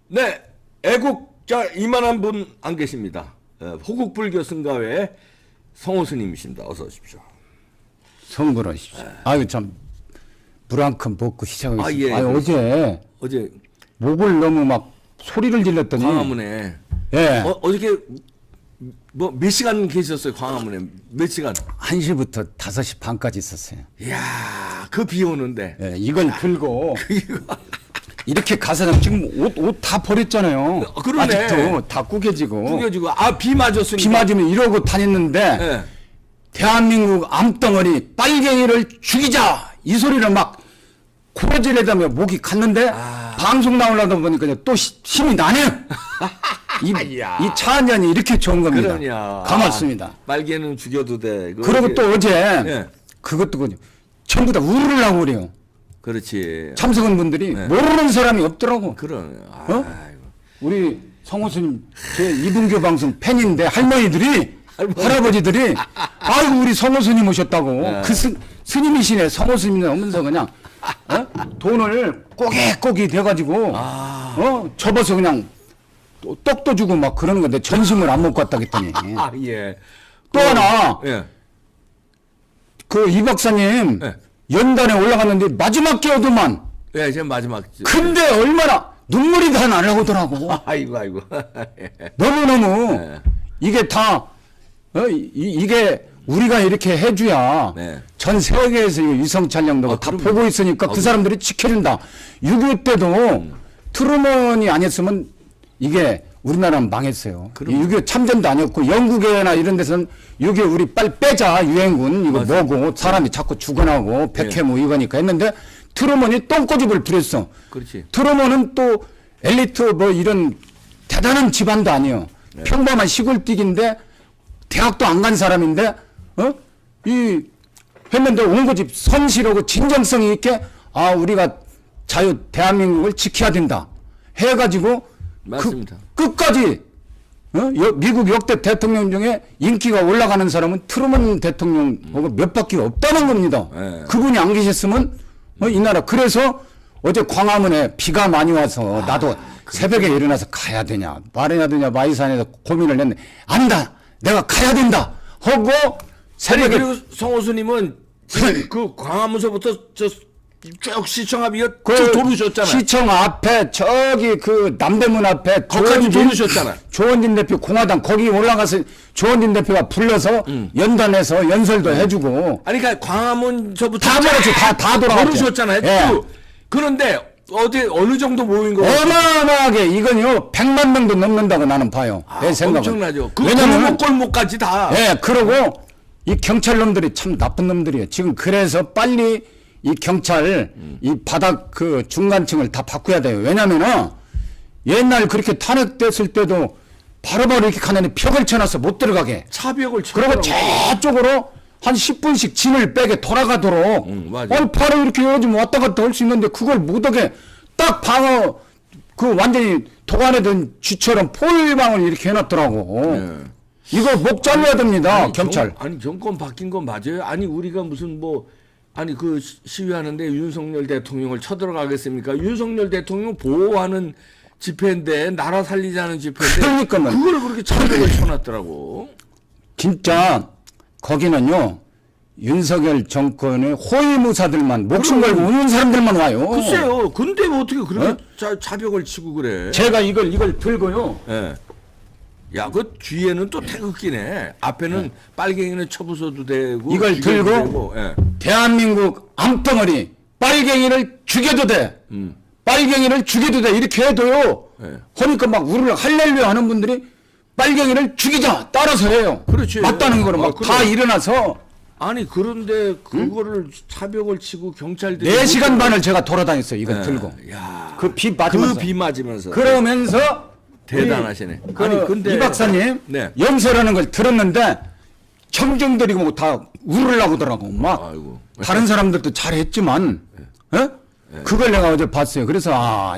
네, 애국자 이만한 분 안 계십니다. 호국불교 승가회 성호 스님이십니다. 어서 오십시오. 성불하십시오. 아유 참 불안큼 벗고 시작하겠습니다. 예, 어제 목을 너무 막 소리를 질렀더니 광화문에 예. 어저께 뭐 몇 시간 계셨어요? 광화문에 몇 시간? 1시부터 5시 반까지 있었어요. 이야, 그 비 오는데. 예, 이걸 들고 이렇게 가서 지금 옷 다 버렸잖아요. 그러네. 아직도 다 구겨지고 비 맞았으니까. 비 맞으면 이러고 다녔는데 예. 대한민국 암덩어리 빨갱이를 죽이자 이 소리를 막 고지르다며 목이 갔는데 방송 나오려다 보니까 또 힘이 나네요. 이 차 한잔이 이렇게 좋은 겁니다. 그러냐. 고맙습니다. 빨개는 죽여도 돼. 그리고 또 어제 예. 그것도 전부 다 우르려고 그래요. 그렇지. 참석한 분들이 네. 모르는 사람이 없더라고. 그러네. 어? 우리 성호 스님 제 이분교 방송 팬인데 할머니들이 할아버지들이 아이고 우리 성호 스님 오셨다고 네. 그 스님이시네 성호 스님 오면서 그냥 돈을 꼬깃꼬깃 돼가지고 접어서 그냥 떡도 주고 막 그러는 건데 점심을 안 먹고 왔다 했더니 예. 또 하나 예. 그 이 박사님 예. 연단에 올라갔는데 마지막 기어도만 예, 지금 마지막. 근데 얼마나 눈물이 다 나려오더라고. 아이고. 너무너무 이게 다 이게 우리가 이렇게 해줘야 네. 전 세계에서 위성 촬영도 다 그럼요. 보고 있으니까 그 사람들이 지켜준다. 6.25 때도 트루먼이 아니었으면 이게 우리나라는 망했어요. 6.25 참전도 아니었고 영국이나 이런 데서는 6.25 우리 빨리 빼자 유엔군 이거 맞아요. 뭐고 사람이 자꾸 죽어나고 백해무 이거니까 했는데 트루먼이 똥꼬집을 부렸어. 그렇지. 트루먼은 또 엘리트 뭐 이런 대단한 집안도 아니에요. 평범한 시골뛰기인데 대학도 안 간 사람인데 이 했는데 온 거지 성실하고 진정성이 있게 우리가 자유 대한민국을 지켜야 된다 해가지고 맞습니다. 끝까지 미국 역대 대통령 중에 인기가 올라가는 사람은 트루먼 대통령하고 몇 밖에 없다는 겁니다. 네. 그분이 안 계셨으면 이 나라 그래서 어제 광화문에 비가 많이 와서 나도 새벽에 일어나서 가야 되냐 말해야 되냐 마이산에서 고민을 했는데 안다 내가 가야 된다 하고 새벽에 그리고 성호수님은 그 광화문서부터 쭉 시청 앞 이거 그 쭉 도르셨잖아요. 시청 앞에 저기 그 남대문 앞에 거기까지 도르셨잖아요. 조원진 대표 공화당 거기 올라가서 조원진 대표가 불러서 연단해서 연설도 해주고 아니 그러니까 광화문서부터 다 그렇지 다 돌아갔죠. 도르셨잖아요. 예. 그런데 어느 정도 모인 거 어마어마하게 이건요 100만 명도 넘는다고 나는 봐요. 내 생각은. 엄청나죠. 그 왜냐면 골목까지 다. 예, 그러고 이 경찰 놈들이 참 나쁜 놈들이에요. 지금 그래서 빨리 이 경찰 이 바닥 그 중간층을 다 바꿔야 돼요. 왜냐면은 옛날 그렇게 탄핵됐을 때도 바로바로 이렇게 가는데 벽을 쳐놔서 못 들어가게. 차벽을 그리고 저쪽으로 한 10분씩 진을 빼게 돌아가도록. 맞아. 바로 이렇게 요즘 왔다 갔다 할 수 있는데 그걸 못하게 딱 방어 그 완전히 도관에든 쥐처럼 포위방을 이렇게 해놨더라고. 이거 목 잘라야 됩니다. 경찰. 정권 바뀐 건 맞아요. 아니 우리가 무슨 그 시위하는데 윤석열 대통령을 쳐들어가겠습니까? 윤석열 대통령 보호하는 집회인데 나라 살리자는 집회인데 그러니까 그걸 그렇게 차벽을 쳐놨더라고. 진짜 거기는요 윤석열 정권의 호위무사들만 목숨 걸고 오는 사람들만 와요. 글쎄요. 근데 뭐 어떻게 그렇게 차벽을 치고 그래? 제가 이걸 들고요. 예. 야, 그 뒤에는 또 태극기네. 앞에는 빨갱이는 쳐부숴도 되고. 이걸 죽여도 들고 되고. 예. 대한민국 암덩어리 빨갱이를 죽여도 돼. 빨갱이를 죽여도 돼. 이렇게 해도요. 그러니까 막 우리를 할렐루야 하는 분들이 빨갱이를 죽이자 따라서 해요. 그렇지. 맞다는 거로 막 다 그래. 일어나서 아니 그런데 그거를 차벽을 치고 경찰들이 4시간 반을 제가 돌아다녔어요. 이거 들고. 야. 그 비 맞으면서. 그 비 맞으면서. 그러면서 대단하시네. 그 아니 근데 이 박사님 네. 연설하는 걸 들었는데 청중들이 뭐 다 우르려고 더라고 막 아이고. 다른 사람들도 잘했지만 그걸 내가 어제 봤어요. 그래서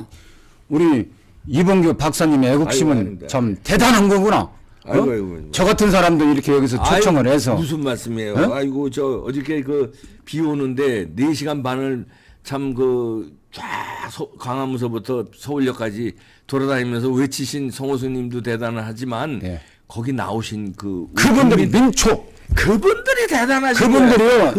우리 이봉규 박사님의 애국심은 아닙니다. 참 대단한 거구나. 아이고. 저 같은 사람도 이렇게 여기서 초청을 해서 무슨 말씀이에요? 아이고 저 어저께 그 비 오는데 4시간 반을 참 그 쫙 광화문서부터 서울역까지 돌아다니면서 외치신 성호수님도 대단하지만 네. 거기 나오신 그분들이 민초. 그분들이 대단하신 그분들이요. 거예요.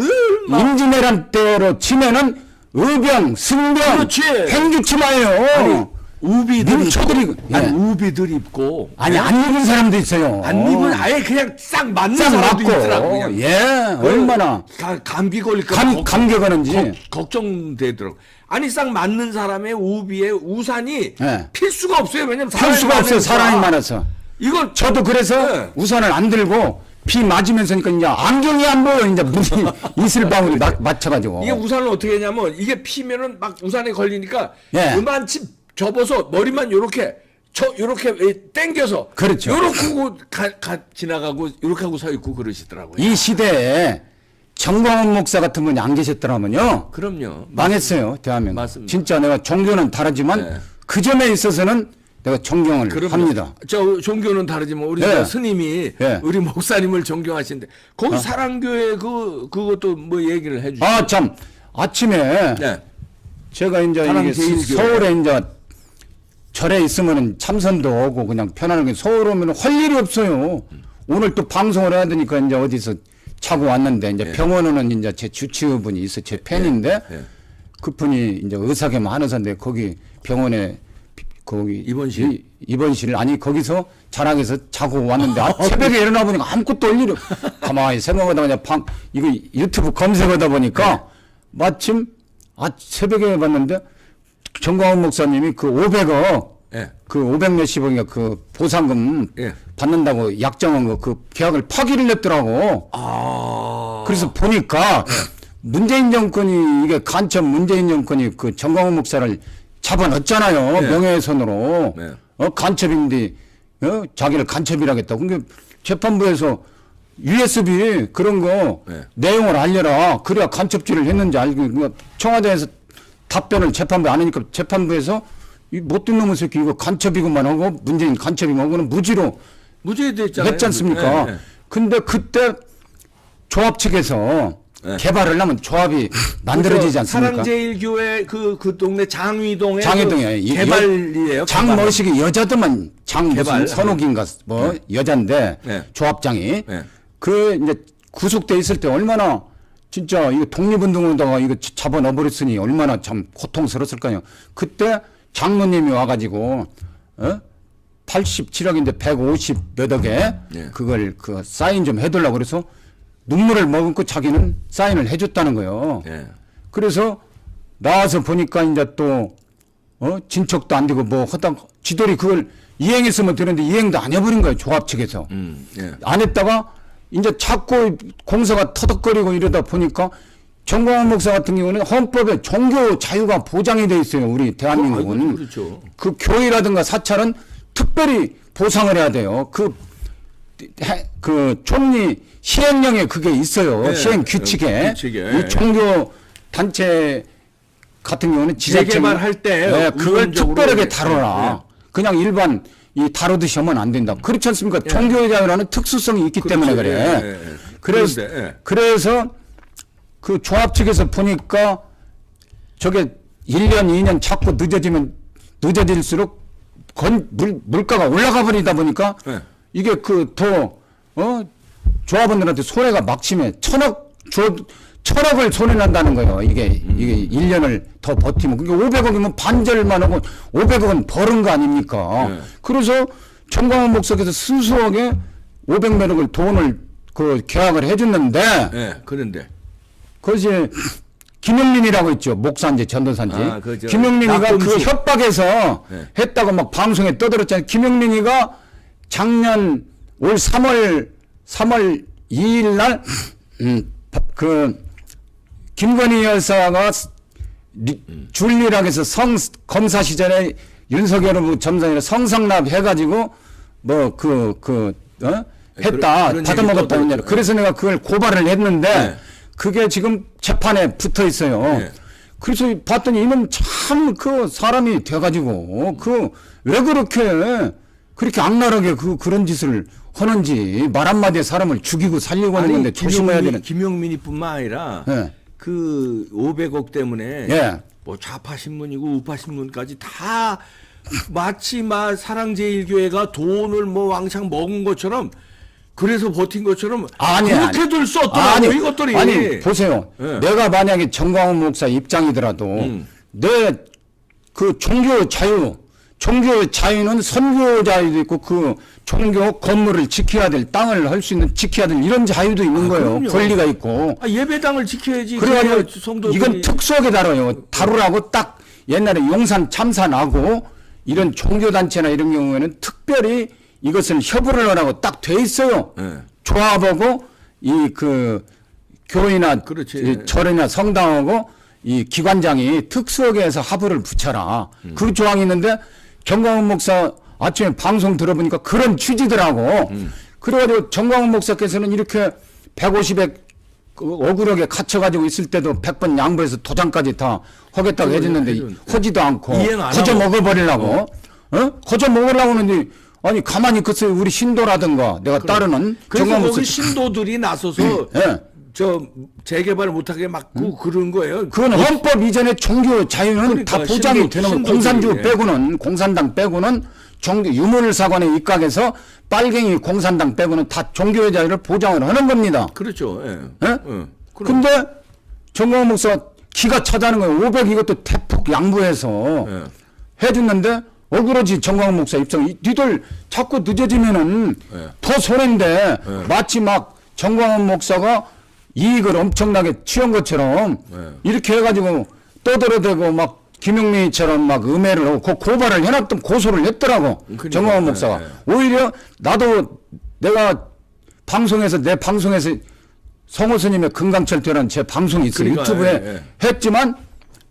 임진왜란 때로 치면은 의병, 승병, 그렇지. 행주치마예요. 우비들 민초들이 입고, 예. 아니 우비들 입고 아니 안 입은 사람도 있어요. 안 입은 아예 그냥 싹 맞는 싹 사람도 맞고. 있더라고. 그냥. 예, 얼마나 감기 걸릴까 감기 거는지. 걱정되더라고. 아니 싹 맞는 사람의 우비에 우산이 예. 필수가 없어요. 왜냐면 할 수가 없어요. 사람이 많아서. 이걸 저도 그래서 네. 우산을 안 들고 비 맞으면서니까 이제 안경이 안 보여. 이제 물이 이슬방울이 맞춰가지고. 이게 우산을 어떻게 했냐면 이게 피면은 막 우산에 걸리니까 예. 그만치 접어서 머리만 요렇게 요렇게 당겨서 그렇죠. 요렇게 하고 지나가고 요렇게 하고 서 있고 그러시더라고요. 이 시대에 정광훈 목사 같은 분이 안 계셨더라면요. 그럼요. 망했어요. 대한민국. 맞습니다. 진짜 내가 종교는 다르지만 네. 그 점에 있어서는 내가 존경을 그럼요. 합니다. 저 종교는 다르지만 우리 예. 저 스님이 예. 우리 목사님을 존경하시는데 거기 사랑교회 그것도 뭐 얘기를 해주시죠. 아, 참. 아침에 네. 제가 이제 이게 사랑제일교회. 서울에 이제 절에 있으면은 참선도 오고 그냥 편안하게 서울 오면 할 일이 없어요. 오늘 또 방송을 해야 되니까 이제 어디서 자고 왔는데 이제 병원에는 이제 제 주치의분이 있어 제 팬인데 예. 그분이 이제 의사겸 한의사인데 거기 병원에 거기 입원실? 입원실 아니 거기서 자락에서 자고 왔는데 새벽에 일어나 보니까 아무것도 할 일이 가만히 생각하다 그냥 이거 유튜브 검색하다 보니까 마침 새벽에 봤는데 정광훈 목사님이 그 500억 예. 그 500몇십억인가 그 보상금 예. 받는다고 약정한 거 그 계약을 파기를 냈더라고. 아. 그래서 보니까 문재인 정권이 이게 간첩 문재인 정권이 그 정광훈 목사를 잡아넣었잖아요. 네. 명예훼손으로. 네. 간첩인데 자기를 간첩이라겠다. 그러니까 재판부에서 USB 그런 거 네. 내용을 알려라. 그래야 간첩죄를 했는지 알고 그러니까 청와대에서 답변을 재판부에 안 하니까 재판부에서 이 못된 놈의 새끼 이거 간첩이고만 하고 문재인 간첩이고 하고는 무죄로 무죄됐잖아요. 했지 않습니까? 네, 네. 근데 그때 조합 측에서 네. 개발을 하면 조합이 만들어지지 않습니까? 사랑제일교회 그 동네 장위동에 장애동에 그 개발이에요. 장머식이 여자들만 장 개발. 무슨 선옥인가 뭐 여잔데 네. 조합장이 네. 그 이제 구속돼 있을 때 얼마나 진짜 이거 독립운동으로다가 이거 잡아 넣어버렸으니 얼마나 참 고통스러웠을까요? 그때 장모님이 와가지고 87억인데 150 몇 억에 네. 그걸 그 사인 좀 해달라고 그래서 눈물을 머금고 자기는 사인을 해줬다는 거예요. 예. 그래서 나와서 보니까 이제 또 진척도 안 되고 뭐 하다 지들이 그걸 이행했으면 되는데 이행도 안 해버린 거예요. 조합 측에서. 예. 안 했다가 이제 자꾸 공사가 터덕거리고 이러다 보니까 정광훈 목사 같은 경우는 헌법에 종교 자유가 보장이 돼 있어요. 우리 대한민국은. 그렇죠. 그 교회라든가 사찰은 특별히 보상을 해야 돼요. 그 총리 시행령에 그게 있어요. 네, 시행 규칙에. 규칙에. 이 종교 단체 같은 경우는 재개발할 때 네, 그걸 우선적으로 특별하게 네, 다뤄라. 그냥 일반 다루듯이 하면 안 된다. 그렇지 않습니까? 예. 종교의 자유라는 특수성이 있기 때문에 그래. 예, 예. 그래서 그런데, 예. 그래서 그 조합 측에서 보니까 저게 1년, 2년 자꾸 늦어질수록 물가가 올라가 버리다 보니까 예. 이게 조합원들한테 손해가 막심해. 천억을 손해난다는 거예요. 이게 1년을 더 버티면. 그러니까 500억이면 반절만 하고 500억은 버는 거 아닙니까? 네. 그래서 정광훈 목사께서 순수하게 500몇억을 돈을 계약을 해줬는데, 예. 그런데 그것이 김영민이라고 있죠. 목사인지 전도사인지. 김영민이가 그 낙검수. 협박해서 네. 했다고 막 방송에 떠들었잖아요. 김영민이가 작년 올 3월 2일 날, 김건희 여사가 줄리락에서 검사 시절에 윤석열 후보 점선이라 성상납 해가지고 했다. 그런 받아먹었다. 얘기 또 그래서 내가 그걸 고발을 했는데 네. 그게 지금 재판에 붙어 있어요. 네. 그래서 봤더니 이놈 참 사람이 돼가지고 왜 그렇게 악랄하게 그런 짓을 하는지 말 한마디에 사람을 죽이고 살리고 하는 건데 조심해야 되는. 김용민이뿐만 아니라 네. 그 500억 때문에 예. 뭐 좌파 신문이고 우파 신문까지 다 마치 막 사랑제일교회가 돈을 뭐 왕창 먹은 것처럼 그래서 버틴 것처럼 그렇게들 썼더라고 이것들이. 아니 보세요. 예. 내가 만약에 정광훈 목사 입장이더라도 내 그 종교 자유는 선교 자유도 있고 그 종교 건물을 지켜야 될 땅을 할 수 있는 지켜야 될 이런 자유도 있는 거예요. 그럼요. 권리가 있고. 예배당을 지켜야지. 그래가지고 성도들이. 이건 특수하게 다루라고 딱 옛날에 용산 참사 나고 이런 종교단체나 이런 경우에는 특별히 이것을 협의를 하라고 딱 돼 있어요. 네. 조합하고 이 그 교회나 그렇지. 절이나 성당하고 이 기관장이 특수하게 해서 합의를 붙여라. 그 조항이 있는데 정광훈 목사 아침에 방송 들어보니까 그런 취지더라고. 그래가지고 정광훈 목사께서는 이렇게 150에 억울하게 갇혀가지고 있을 때도 100번 양보해서 도장까지 다 하겠다고 해줬는데 하지도 않고 거저 먹어버리려고. 거저 먹으려고 하는데 아니 가만히 있겠어요. 우리 신도라든가 내가 따르는 그래서 정광훈 거기 목사 신도들이 나서서 예. 저 재개발 못하게 막고 그런 거예요. 그건 헌법 이전에 종교 자유는 그러니까 다 보장이 되는 거예요. 공산주 빼고는 공산당 빼고는 종교 유물사관에 입각해서 빨갱이 공산당 빼고는 다 종교의 자유를 보장을 하는 겁니다. 그렇죠. 예. 예? 그럼. 근데 정광훈 목사가 기가 차다는 거예요. 500 이것도 대폭 양보해서 예. 해줬는데 억울하지 정광훈 목사 입장. 니들 자꾸 늦어지면은 더 손해인데 마치 막 정광훈 목사가 이익을 엄청나게 취한 것처럼 이렇게 해가지고 떠들어대고 막 김용민처럼 막 음해를 하고 고발을 해놨던 고소를 했더라고. 그러니까, 정광훈 목사가. 오히려 나도 내가 방송에서 내 방송에서 성호 스님의 금강철퇴라는 제 방송이 있어요. 그러니까, 유튜브에 했지만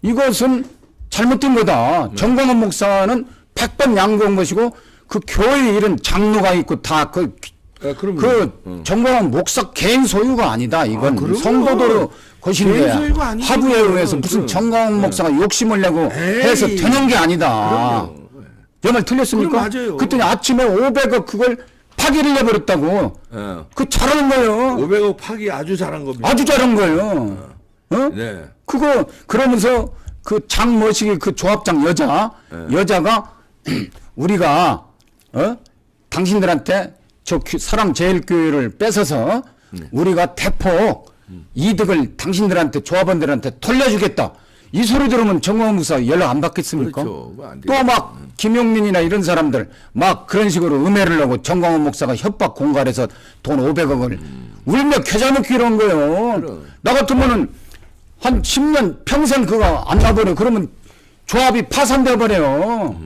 이것은 잘못된 거다. 정광훈 목사는 100번 양보한 것이고 그 교회에 이런 장로가 있고 다 정광훈 목사 개인 소유가 아니다. 이건 성도도 것인데 하부에 의해서 무슨 정광훈 목사가 욕심을 내고 해서 되는 게 아니다. 내 말 틀렸습니까? 맞아요. 그랬더니 아침에 500억 그걸 파기를 내버렸다고. 그 잘하는 거예요. 500억 파기 아주 잘한 겁니다. 아주 잘한 거예요. 네. 그거 그러면서 그 장머식이 그 조합장 여자가 우리가 당신들한테 저 사랑제일교회를 뺏어서 우리가 대폭 이득을 당신들한테 조합원들한테 돌려주겠다. 이 소리 들으면 정광훈 목사 연락 안 받겠습니까? 그렇죠. 또 막 김용민이나 이런 사람들 막 그런 식으로 음해를 하고 정광훈 목사가 협박 공갈해서 돈 500억을 울며 겨자 먹기 이런 거예요. 그래. 나 같으면은 한 10년 평생 그거 안 나버려. 그러면 조합이 파산돼 버려요.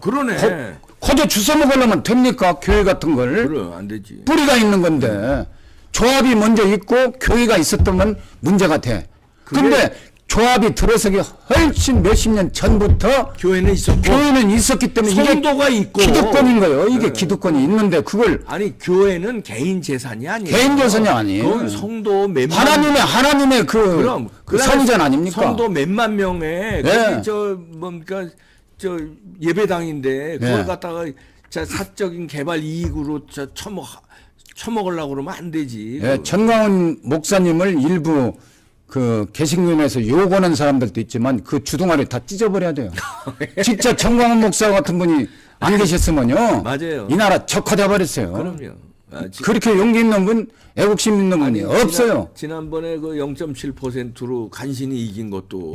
그러네. 거저 주워 먹으려면 됩니까? 교회 같은 걸. 그래, 안 되지. 뿌리가 있는 건데 조합이 먼저 있고 교회가 있었다면 문제가 돼. 근데 조합이 들어서기 훨씬 몇십 년 전부터 교회는 있었기 때문에 성도가 이게 있고 기득권인 거예요. 이게 기득권이 있는데 그걸 아니 교회는 개인 재산이 아니에요. 개인 재산이 아니에요. 거기 성도 몇만 하나님의 그럼 선전 아닙니까? 성도 몇만 명의 거기 저 예배당인데 그걸 갖다가 자 사적인 개발 이익으로 처먹으려고 그러면 안 되지. 정광훈 목사님을 일부 그 개신교에서 욕하는 사람들도 있지만 그 주둥아리 다 찢어버려야 돼요. 진짜 정광훈 목사 같은 분이 안 계셨으면요. 맞아요. 이 나라 적화돼 버렸어요. 그럼요. 그렇게 용기 있는 분, 애국심 있는 분이 없어요. 지난번에 그 0.7%로 간신히 이긴 것도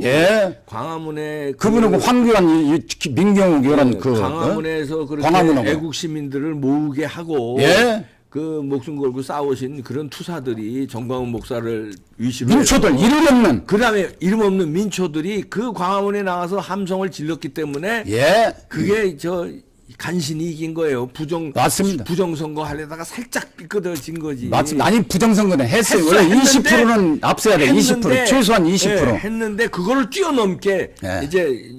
광화문에 그분은 그 황교안, 민경욱 이런 광화문에서 그렇게 광화문하고. 애국 시민들을 모으게 하고 그 목숨 걸고 싸우신 그런 투사들이 정광훈 목사를 위시로 민초들 이름 없는 그다음에 이름 없는 민초들이 그 광화문에 나가서 함성을 질렀기 때문에 그게 간신히 이긴 거예요. 맞습니다. 부정선거 하려다가 살짝 삐끗어진 거지. 맞습니다. 아니 부정선거는 했어요. 원래 20%는 앞서야 돼. 20% 최소한 20%. 했는데 그거를 뛰어넘게 이제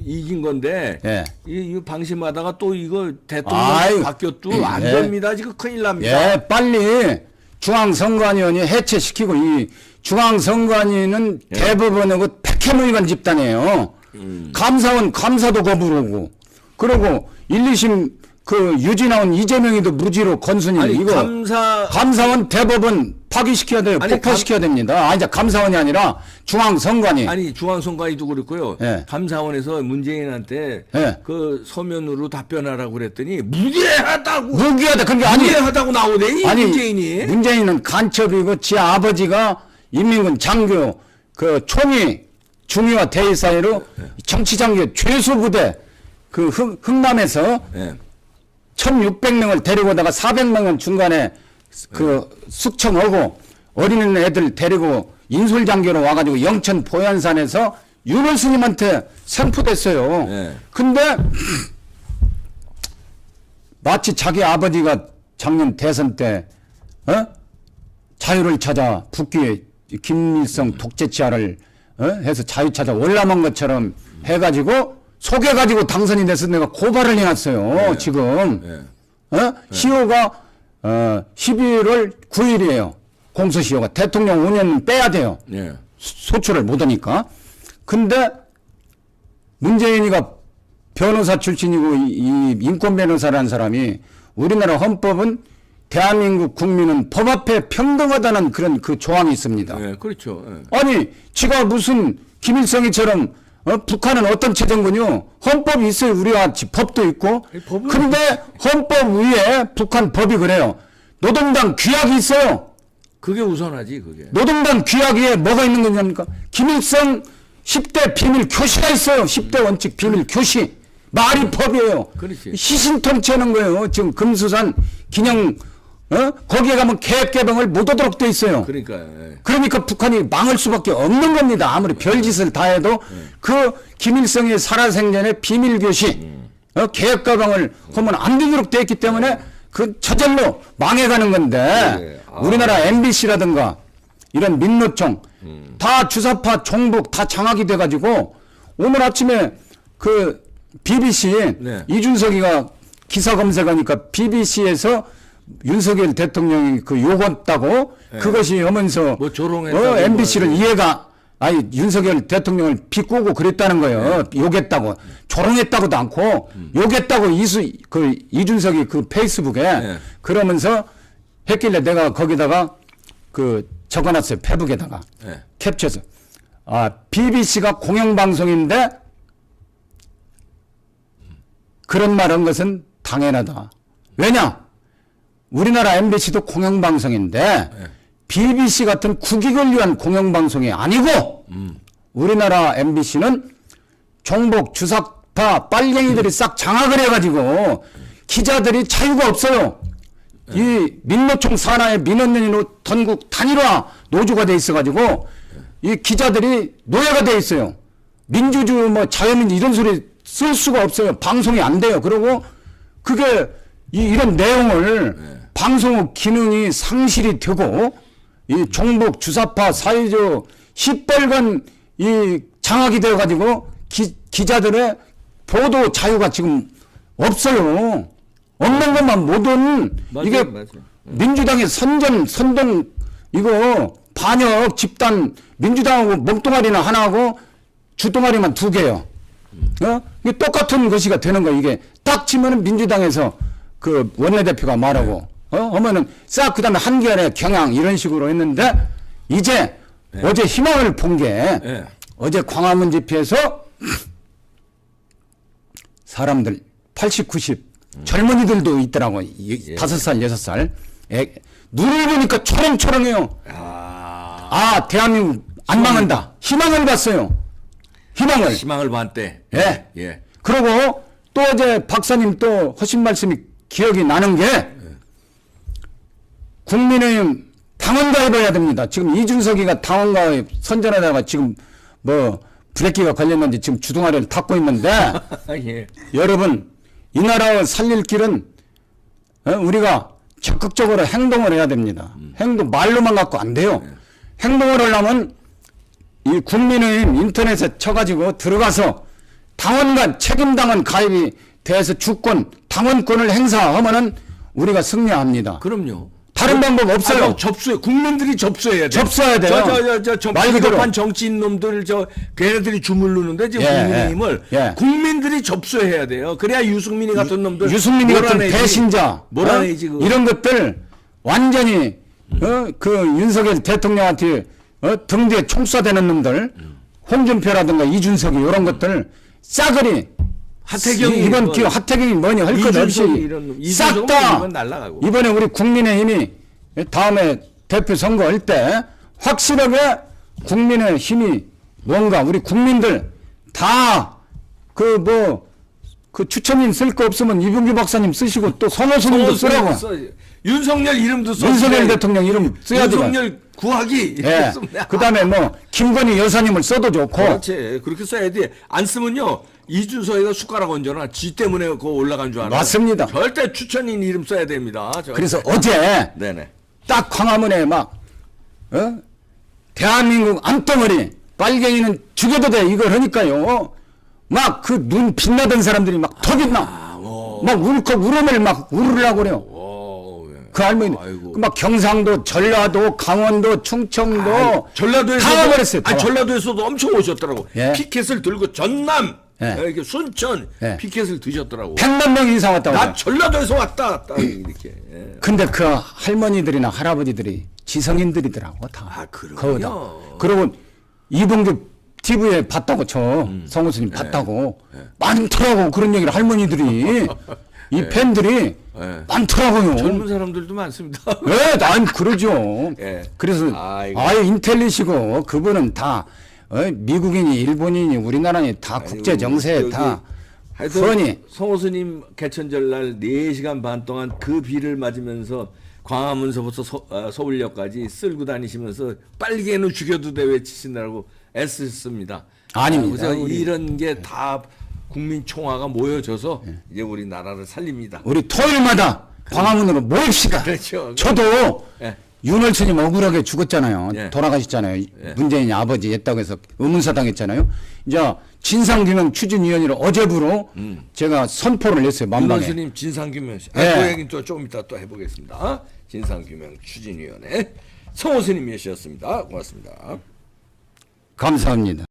이긴 건데 이 방심하다가 또 이거 대통령 바뀌었도 안 됩니다. 지금 큰일 납니다. 빨리 중앙선관위원회 해체시키고 이 중앙선관위는 대법원하고 백해무익한 집단이에요. 감사원 감사도 거부하고 그리고 1, 2심 그 유진아원 이재명이도 무지로 건순이 아니, 이거 감사원 대법원 파기시켜야 돼요. 아니, 폭파시켜야 됩니다. 아니, 감사원이 아니라 중앙선관위. 아니 중앙선관위도 그렇고요. 예. 감사원에서 문재인한테 예. 그 서면으로 답변하라고 그랬더니 무죄하다고. 무기하다. 그러니까 아니 무죄하다고 나오네 이 아니, 문재인이. 문재인은 간첩이고 지 아버지가 인민군 장교 그 총위 중위와 대위 사이로 정치 장교 죄수부대 그 흥남에서 예. 1,600명을 데리고 오다가 400명은 중간에 그 숙청하고 어린 애들 데리고 인솔장교로 와가지고 영천 보현산에서 윤월 스님한테 생포됐어요. 네. 근데 마치 자기 아버지가 작년 대선 때 자유를 찾아 북귀에 김일성 독재치하를 해서 자유 찾아 올라온 것처럼 해가지고 속여가지고 당선이 돼서 내가 고발을 해놨어요. 네. 지금. 네. 시효가 11월 9일이에요. 공소시효가. 대통령 5년 빼야 돼요. 예. 소출을 못하니까. 근데 문재인이가 변호사 출신이고 이 인권 변호사라는 사람이 우리나라 헌법은 대한민국 국민은 법 앞에 평등하다는 그런 그 조항이 있습니다. 예, 그렇죠. 예. 아니 지가 무슨 김일성이처럼 북한은 어떤 체제군요? 헌법이 있어요. 우리와 같이 법도 있고. 그런데 헌법 위에 북한 법이 그래요. 노동당 규약이 있어요. 그게 우선하지 그게. 노동당 규약 위에 뭐가 있는 거냐니까? 김일성 10대 비밀 교시가 있어요. 10대 원칙 비밀 교시. 말이 법이에요. 그렇지. 시신통치하는 거예요. 지금 금수산 기념 거기에 가면 계획개방을 못 하도록 돼 있어요. 그러니까 북한이 망할 수밖에 없는 겁니다. 아무리 별짓을 다 해도 그 김일성의 살아생전에 비밀교시 계획개방을 하면 안 되도록 돼 있기 때문에 그 저절로 망해가는 건데 우리나라 MBC라든가 이런 민노총 다 주사파 종북 다 장악이 돼가지고 오늘 아침에 그 BBC 이준석이가 기사 검색하니까 BBC에서 윤석열 대통령이 그 욕했다고 그것이 하면서 뭐 조롱했다고 MBC를 이해가 아니 윤석열 대통령을 비꼬고 그랬다는 거예요. 욕했다고 조롱했다고도 않고 욕했다고 이준석이 그 페이스북에 그러면서 했길래 내가 거기다가 그 적어놨어요. 페북에다가 캡처해서 BBC가 공영방송인데 그런 말 한 것은 당연하다. 왜냐? 우리나라 MBC도 공영방송인데 BBC 같은 국익을 위한 공영방송이 아니고 우리나라 MBC는 종북 주사파 빨갱이들이 싹 장악을 해가지고 기자들이 자유가 없어요. 이 민노총 산하의 민원연이 전국 단일화 노조가 돼 있어가지고 이 기자들이 노예가 돼 있어요. 민주주의 뭐 자유민주 이런 소리 쓸 수가 없어요. 방송이 안 돼요. 그리고 그게 이런 내용을 방송국 기능이 상실이 되고 이 종북 주사파 사회적 시뻘건 이 장악이 되어 가지고 기자들의 보도 자유가 지금 없어요. 없는 것만 모든 이게 민주당의 선동 이거 반역 집단 민주당하고 몸뚱아리나 하나하고 주동아리만 2개요. 이게 똑같은 것이가 되는 거야. 이게 딱 치면은 민주당에서 그 원내대표가 말하고 하면은 싹 그다음에 한겨레 경향 이런 식으로 했는데 이제 어제 희망을 본 게 어제 광화문 집회에서 사람들 80, 90 젊은이들도 있더라고. 5살, 6살. 눈을 보니까 초롱초롱해요. 대한민국 안 망한다. 희망을 봤어요. 희망을 봤대. 예. 그리고 또 어제 박사님 또 하신 말씀이 기억이 나는 게 국민의힘 당원가입 해야 됩니다. 지금 이준석이가 당원가입 선전하다가 지금 뭐 브레이크가 걸렸는지 지금 주둥아리를 닫고 있는데 여러분 이 나라 살릴 길은 우리가 적극적으로 행동을 해야 됩니다. 행동 말로만 갖고 안 돼요. 행동을 하려면 이 국민의힘 인터넷에 쳐가지고 들어가서 당원간 책임당원 가입이 돼서 주권 당원권을 행사하면은 우리가 승리합니다. 그럼요. 다른 방법 없어요. 접수해. 국민들이 접수해야 돼. 접수해야 돼요. 말 그대로 한 정치인 놈들 걔네들이 주물르는데 지금 국민의힘을 국민들이 접수해야 돼요. 그래야 유승민이 같은 놈들 유승민이 같은 배신자 몰아내지. 이런 것들 완전히 그 윤석열 대통령한테 등 뒤에 총 쏴대는 놈들 홍준표라든가 이준석이 이런 것들 싸그리 하태경이 이번 기회 하태경이 뭐니 할 것 없이 싹 다 이번에 우리 국민의힘이 다음에 대표 선거할 때 확실하게 국민의힘이 뭔가 우리 국민들 다 그 추천인 쓸 거 없으면 이병규 박사님 쓰시고 또 선호수님도 쓰라고. 윤석열 이름도 써. 윤석열 대통령 이름 써야 돼. 윤석열 구하기. 예. 그다음에 뭐 김건희 여사님을 써도 좋고. 그렇지. 그렇게 써야 돼. 안 쓰면요 이준석이가 숟가락 얹어놔. 지 때문에 그거 올라간 줄 알아. 맞습니다. 절대 추천인 이름 써야 됩니다. 그래서 어제 네네. 딱 광화문에 막 대한민국 암덩어리 빨갱이는 죽여도 돼 이걸 하니까요. 막 그 눈 빛나던 사람들이 막 턱이 막 울컥 울음을 막 울으려고 그래요. 그 할머니 막 경상도, 전라도, 강원도, 충청도 전라도에서도 다 와버렸어요. 전라도에서도 엄청 오셨더라고. 예. 피켓을 들고 전남, 예. 순천 예. 피켓을 드셨더라고. 100만 명 이상 왔다고. 나 전라도에서 왔다. 딱 이렇게. 예. 근데 그 할머니들이나 할아버지들이 지성인들이더라고 다. 그러군요. 그리고 이봉규 TV에 봤다고 성우스님 봤다고 많더라고 그런 얘기를 할머니들이 이 팬들이 많더라고요. 젊은 사람들도 많습니다. 네, 난 그러죠. 예. 그래서 아예 인텔리시고 그분은 다 미국인이 일본인이 우리나라니 다 국제 정세에 다 흔히 성호스님 개천절 날 4시간 반 동안 그 비를 맞으면서 광화문서부터 서울역까지 쓸고 다니시면서 빨개는 죽여도 돼 외치신다고 애쓰셨습니다. 아닙니다. 그래서 이런 게 다 국민 총화가 모여져서 이제 우리 나라를 살립니다. 우리 토요일마다 광화문으로 모입시다. 그렇죠. 저도 윤월천님 억울하게 죽었잖아요. 예. 돌아가셨잖아요. 문재인이 아버지 했다고 해서 의문사당했잖아요. 이제 진상규명 추진위원회를 어제부로 제가 선포를 냈어요. 만방에. 윤원수님 진상규명. 그 얘기는 또 조금 이따 또 해보겠습니다. 진상규명 추진위원회 성호스님이셨습니다. 고맙습니다. 감사합니다.